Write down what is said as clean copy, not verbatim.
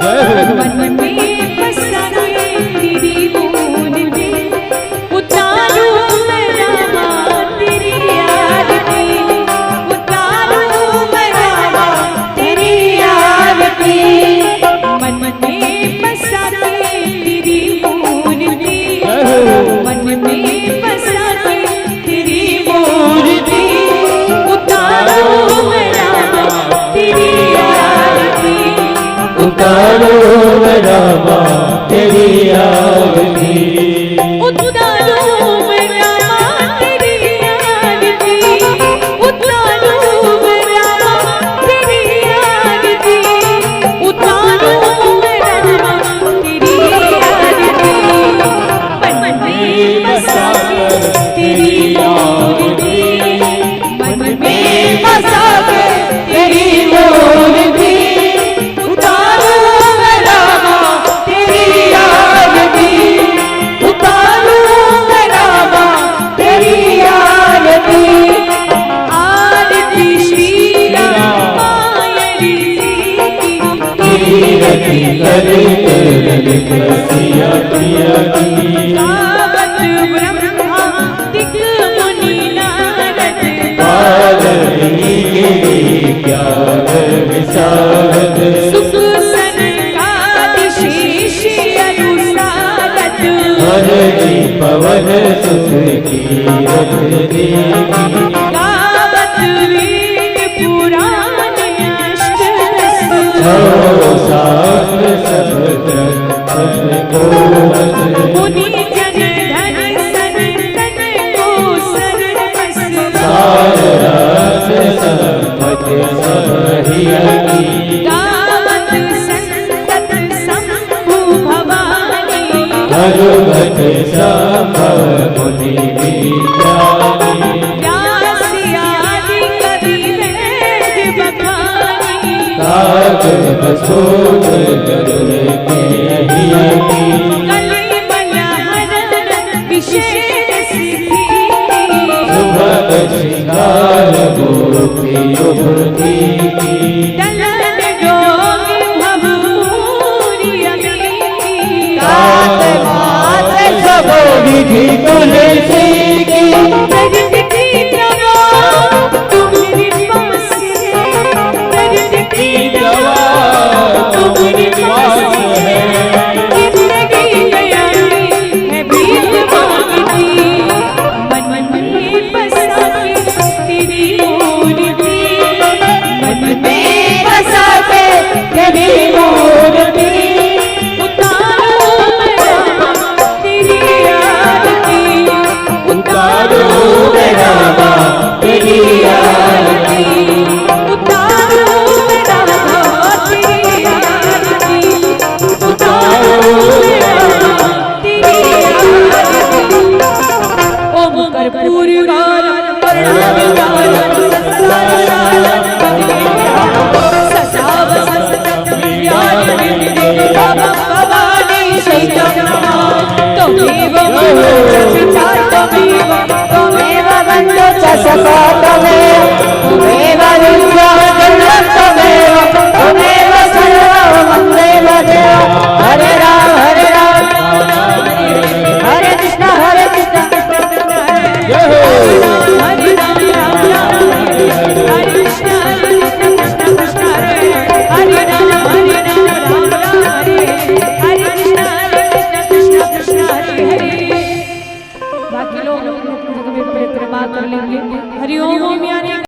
मन में बसा तेरी मूर्ति उतारू मैं रामा तेरी आरती उतारू मैं रामा तेरी आरती मन में बसा तेरी मूर्ति मन में बसा तेरी मूर्ति उतारू मैं रामा तेरी आरती उतारो मैं रामा तेरी आरती उतारू मैं रामा तेरी आरती उतारू मैं रामा तेरी आरती उतारू मैं रामा तेरी आरती मन में बसा तेरी मूर्ति मन में बसा तेरी मूर्ति उतारू मैं रामा तेरी आरती उतारू मैं रामा तेरी आरती आरती श्री रामायणी कीरति करे ललित सिया प्रिया की गावत ब्रह्मा दिक मुनि नारद पारणी गिरी ज्ञान विशारद सुख सनकादि शेष अनुसारद हर जी पवन सुख कीरत देवी गावत वेद पुराण अष्ट शास्त्र सब ग्रंथ को मुनि जन धन सनतन को सर्वस सार रास संपत्ति सब हिया की गावत संतत शंभु भवानी हनुमत संभव मुनि विज्ञानी व्यास आदि कवि वेद बखानी कागज बसोद गरुड़ के हिया की कलि मनहरण विशेष सिद्धि सुभग श्रृंगार गोपी युवती की